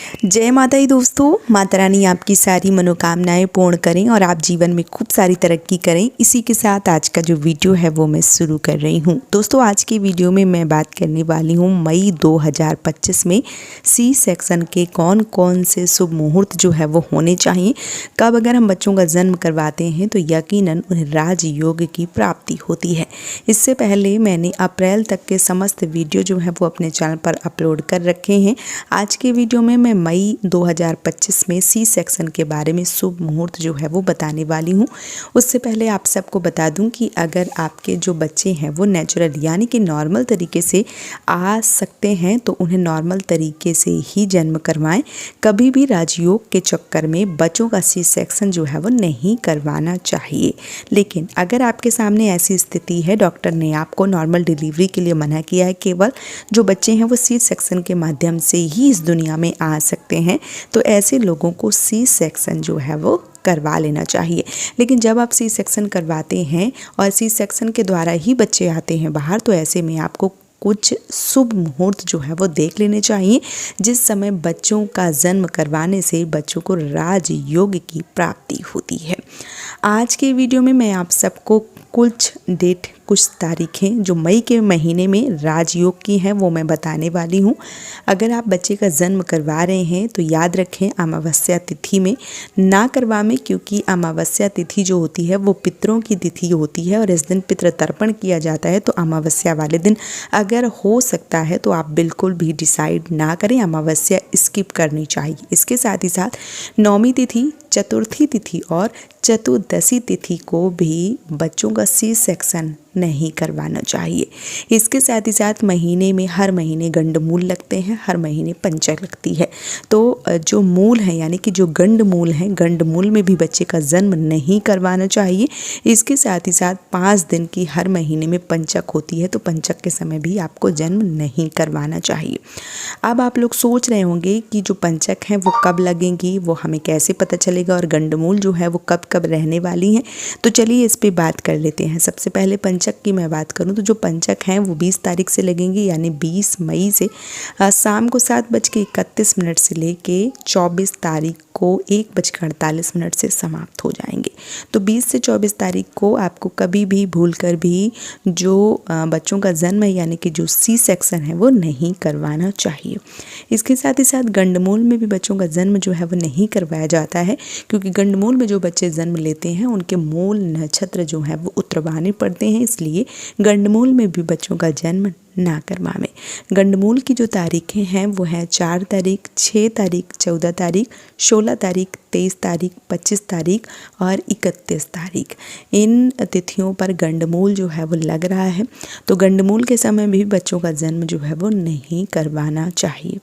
जय माता दी दोस्तों। माता रानी आपकी सारी मनोकामनाएं पूर्ण करें और आप जीवन में खूब सारी तरक्की करें। इसी के साथ आज का जो वीडियो है वो मैं शुरू कर रही हूँ। दोस्तों आज की वीडियो में मैं बात करने वाली हूँ मई 2025 में सी सेक्शन के कौन कौन से शुभ मुहूर्त जो है वो होने चाहिए। कब अगर हम बच्चों का जन्म करवाते हैं तो यकीनन उन्हें राजयोग की प्राप्ति होती है। इससे पहले मैंने अप्रैल तक के समस्त वीडियो जो है वो अपने चैनल पर अपलोड कर रखे हैं। आज के वीडियो में मैं मई 2025 में सी सेक्शन के बारे में शुभ मुहूर्त जो है वो बताने वाली हूँ। उससे पहले आप सबको बता दूं कि अगर आपके जो बच्चे हैं वो नेचुरल यानी कि नॉर्मल तरीके से आ सकते हैं तो उन्हें नॉर्मल तरीके से ही जन्म करवाएं। कभी भी राजयोग के चक्कर में बच्चों का सी सेक्शन जो है वो नहीं करवाना चाहिए। लेकिन अगर आपके सामने ऐसी स्थिति है, डॉक्टर ने आपको नॉर्मल डिलीवरी के लिए मना किया है, केवल जो बच्चे हैं वो सी सेक्शन के माध्यम से ही इस दुनिया में आ सकते हैं, तो ऐसे लोगों को सी सेक्शन जो है वो करवा लेना चाहिए। लेकिन जब आप सी सेक्शन करवाते हैं और सी सेक्शन के द्वारा ही बच्चे आते हैं बाहर, तो ऐसे में आपको कुछ शुभ मुहूर्त जो है वो देख लेने चाहिए, जिस समय बच्चों का जन्म करवाने से बच्चों को राजयोग की प्राप्ति होती है। आज के वीडियो में मैं आप सबको कुछ तारीखें जो मई के महीने में राजयोग की हैं वो मैं बताने वाली हूँ। अगर आप बच्चे का जन्म करवा रहे हैं तो याद रखें अमावस्या तिथि में ना करवाएं, क्योंकि अमावस्या तिथि जो होती है वो पितरों की तिथि होती है और इस दिन पितृ तर्पण किया जाता है। तो अमावस्या वाले दिन अगर हो सकता है तो आप बिल्कुल भी डिसाइड ना करें, अमावस्या स्किप करनी चाहिए। इसके साथ ही साथ नौमी तिथि, चतुर्थी तिथि और चतुर्दशी तिथि को भी बच्चों का सी सेक्शन नहीं करवाना चाहिए। इसके साथ ही साथ महीने में हर महीने गंडमूल लगते हैं, हर महीने पंचक लगती है। तो जो मूल है यानी कि जो गंडमूल है, गंडमूल में भी बच्चे का जन्म नहीं करवाना चाहिए। इसके साथ ही साथ 5 दिन की हर महीने में पंचक होती है, तो पंचक के समय भी आपको जन्म नहीं करवाना चाहिए। अब आप लोग सोच रहे होंगे कि जो पंचक हैं वो कब लगेंगी, वो हमें कैसे पता चलेगा, और गंडमूल जो है वो कब कब रहने वाली हैं। तो चलिए इस पे बात कर लेते हैं। सबसे पहले पंचक की मैं बात करूं तो जो पंचक हैं वो 20 तारीख से लगेंगे, यानी 20 मई से शाम को 7:31 से लेके 24 तारीख को 1:48 से समाप्त हो जाएंगे। तो 20 से 24 तारीख को आपको कभी भी भूलकर भी जो बच्चों का जन्म है यानी कि जो सी सेक्शन है वो नहीं करवाना चाहिए। इसके साथ ही साथ गंडमूल में भी बच्चों का जन्म जो है वो नहीं करवाया जाता है, क्योंकि गंडमूल में जो बच्चे जन्म लेते हैं उनके मूल नक्षत्र जो है वो उत्तरवाहिनी पड़ते हैं, इसलिए गंडमूल में भी बच्चों का जन्म ना करवाएं। गंडमूल की जो तारीखें हैं वो है 4 तारीख, 6 तारीख, 14 तारीख, 16 तारीख, 23 तारीख, 25 तारीख और 31 तारीख। इन तिथियों पर गंडमूल जो है वो लग रहा है, तो गंडमूल के समय भी बच्चों का जन्म जो है वो नहीं करवाना चाहिए।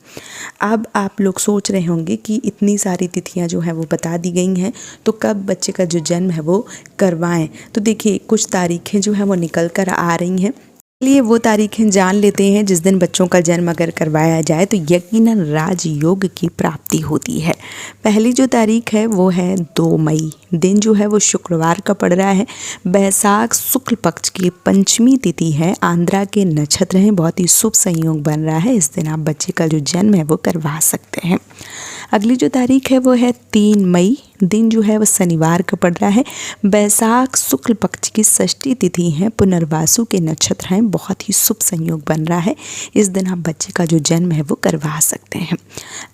अब आप लोग सोच रहे होंगे कि इतनी सारी तिथियां जो है वो बता दी गई हैं, तो कब बच्चे का जो जन्म है वो करवाएं। तो देखिए कुछ तारीखें जो है वो निकल कर आ रही हैं। चलिए वो तारीखें जान लेते हैं जिस दिन बच्चों का जन्म अगर करवाया जाए तो यकीनन राजयोग की प्राप्ति होती है। पहली जो तारीख है वो है 2 मई। दिन जो है वो शुक्रवार का पड़ रहा है। बैसाख शुक्ल पक्ष की पंचमी तिथि है। आंध्रा के नक्षत्र हैं, बहुत ही शुभ संयोग बन रहा है। इस दिन आप बच्चे का जो जन्म है वो करवा सकते हैं। अगली जो तारीख है वो है 3 मई। दिन जो है वो शनिवार का पड़ रहा है। बैसाख शुक्ल पक्ष की षष्ठी तिथि है। पुनर्वासु के नक्षत्र हैं, बहुत ही शुभ संयोग बन रहा है। इस दिन आप बच्चे का जो जन्म है वो करवा सकते हैं।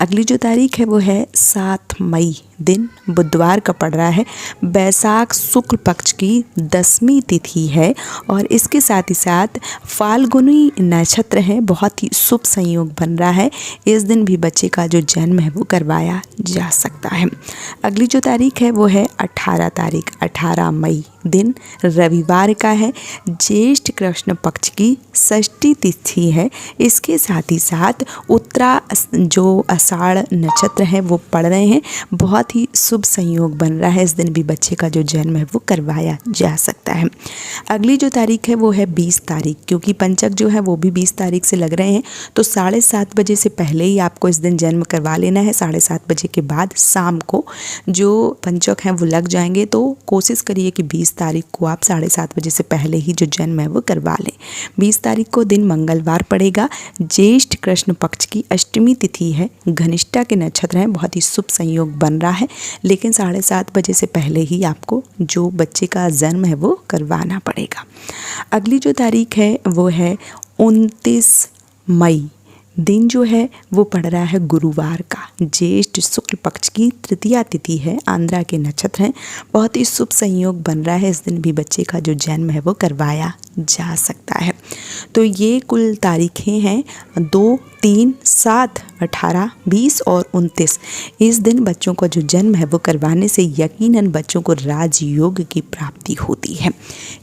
अगली जो तारीख है वो है 7 मई। दिन बुधवार का पड़ रहा है। बैसाख शुक्ल पक्ष की 10वीं तिथि है और इसके साथ ही साथ फाल्गुनी नक्षत्र है, बहुत ही शुभ संयोग बन रहा है। इस दिन भी बच्चे का जो जन्म है वो करवाया जा सकता है। अगली जो तारीख है वो है 18 तारीख, 18 मई। दिन रविवार का है। ज्येष्ठ कृष्ण पक्ष की षष्ठी तिथि है। इसके साथ ही साथ उत्तरा जो आषाढ़ नक्षत्र है वो पड़ रहे हैं, बहुत ही शुभ संयोग बन रहा है। इस दिन भी बच्चे का जो जन्म है वो करवाया जा सकता है। अगली जो तारीख है वो है 20 तारीख, क्योंकि पंचक जो है वो भी 20 तारीख से लग रहे हैं, तो 7:30 बजे से पहले ही आपको इस दिन जन्म करवा लेना है। 7:30 बजे के बाद शाम को जो जो पंचक हैं वो लग जाएंगे, तो कोशिश करिए कि 20 तारीख को आप 7:30 बजे से पहले ही जो जन्म है वो करवा लें। 20 तारीख को दिन मंगलवार पड़ेगा, ज्येष्ठ कृष्ण पक्ष की अष्टमी तिथि है, घनिष्ठा के नक्षत्र हैं, बहुत ही शुभ संयोग बन रहा है, लेकिन 7:30 बजे से पहले ही आपको जो बच्चे का जन्म है वो करवाना पड़ेगा। अगली जो तारीख है वो है 29 मई। दिन जो है वो पड़ रहा है गुरुवार का, ज्येष्ठ शुक्ल पक्ष की तृतीया तिथि है, आंद्रा के नक्षत्र हैं, बहुत ही शुभ संयोग बन रहा है। इस दिन भी बच्चे का जो जन्म है वो करवाया जा सकता है। तो ये कुल तारीखें हैं 2, 3, 7, 18, 20 और 29। इस दिन बच्चों का जो जन्म है वो करवाने से यकीनन बच्चों को राजयोग की प्राप्ति होती है।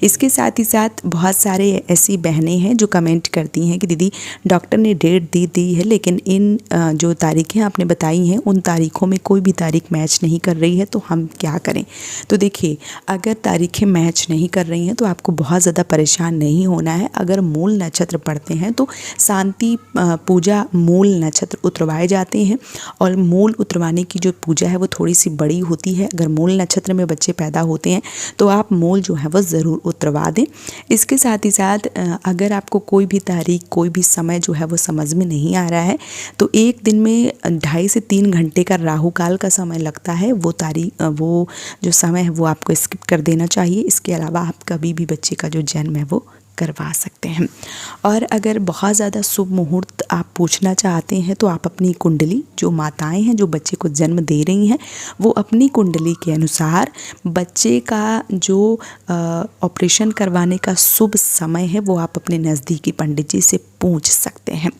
इसके साथ ही साथ बहुत सारे ऐसी बहनें हैं जो कमेंट करती हैं कि दीदी डॉक्टर ने डेट दी है, लेकिन इन जो तारीखें आपने बताई हैं उन तारीखों में कोई भी तारीख मैच नहीं कर रही है, तो हम क्या करें। तो देखिए, अगर तारीखें मैच नहीं कर रही हैं तो आपको बहुत ज़्यादा परेशान नहीं होना है। अगर मूल नक्षत्र पड़ते हैं तो शांति पूजा मूल नक्षत्र उतरवाए जाते हैं, और मूल उतरवाने की जो पूजा है वो थोड़ी सी बड़ी होती है। अगर मूल नक्षत्र में बच्चे पैदा होते हैं तो आप मूल जो है वो ज़रूर उतरवा दें। इसके साथ ही साथ अगर आपको कोई भी तारीख, कोई भी समय जो है वो समझ में नहीं आ रहा है, तो एक दिन में 2.5 से 3 घंटे का राहु काल का समय लगता है, वो जो समय है वो आपको स्किप कर देना चाहिए। इसके अलावा आप कभी भी बच्चे का जो जन्म है वो करवा सकते हैं। और अगर बहुत ज़्यादा शुभ मुहूर्त आप पूछना चाहते हैं तो आप अपनी कुंडली, जो माताएं हैं जो बच्चे को जन्म दे रही हैं, वो अपनी कुंडली के अनुसार बच्चे का जो ऑपरेशन करवाने का शुभ समय है वो आप अपने नज़दीकी पंडित जी से पूछ सकते हैं।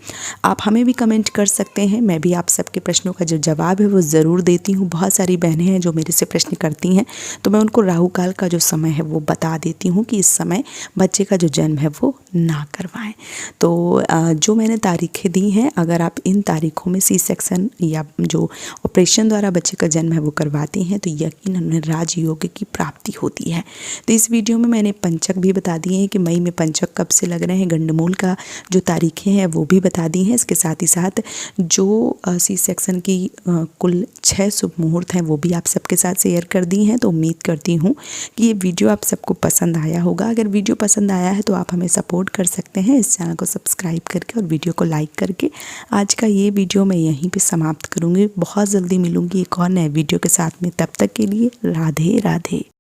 आप हमें भी कमेंट कर सकते हैं, मैं भी आप सबके प्रश्नों का जो जवाब है वो ज़रूर देती हूँ। बहुत सारी बहनें हैं जो मेरे से प्रश्न करती हैं, तो मैं उनको राहु काल का जो समय है वो बता देती हूँ कि इस समय बच्चे का जो जन्म है वो ना करवाएं। तो जो मैंने तारीखें दी हैं, अगर आप इन तारीखों में सी सेक्शन या जो ऑपरेशन द्वारा बच्चे का जन्म है वो करवाती हैं तो यकीनन उन्हें राजयोग की प्राप्ति होती है। तो इस वीडियो में मैंने पंचक भी बता दिए हैं कि मई में पंचक कब से लग रहे हैं, गंडमूल का जो तारीखें हैं वो भी बता दी हैं। इसके साथ ही साथ जो सी सेक्शन की कुल 6 शुभ मुहूर्त हैं वो भी आप सबके साथ शेयर कर दी हैं। तो उम्मीद करती हूँ कि ये वीडियो आप सबको पसंद आया होगा। अगर वीडियो पसंद आया है तो आप हमें सपोर्ट कर सकते हैं इस चैनल को सब्सक्राइब करके और वीडियो को लाइक करके। आज का ये वीडियो मैं यहीं पे समाप्त करूँगी। बहुत जल्दी मिलूँगी एक और नए वीडियो के साथ में, तब तक के लिए राधे राधे।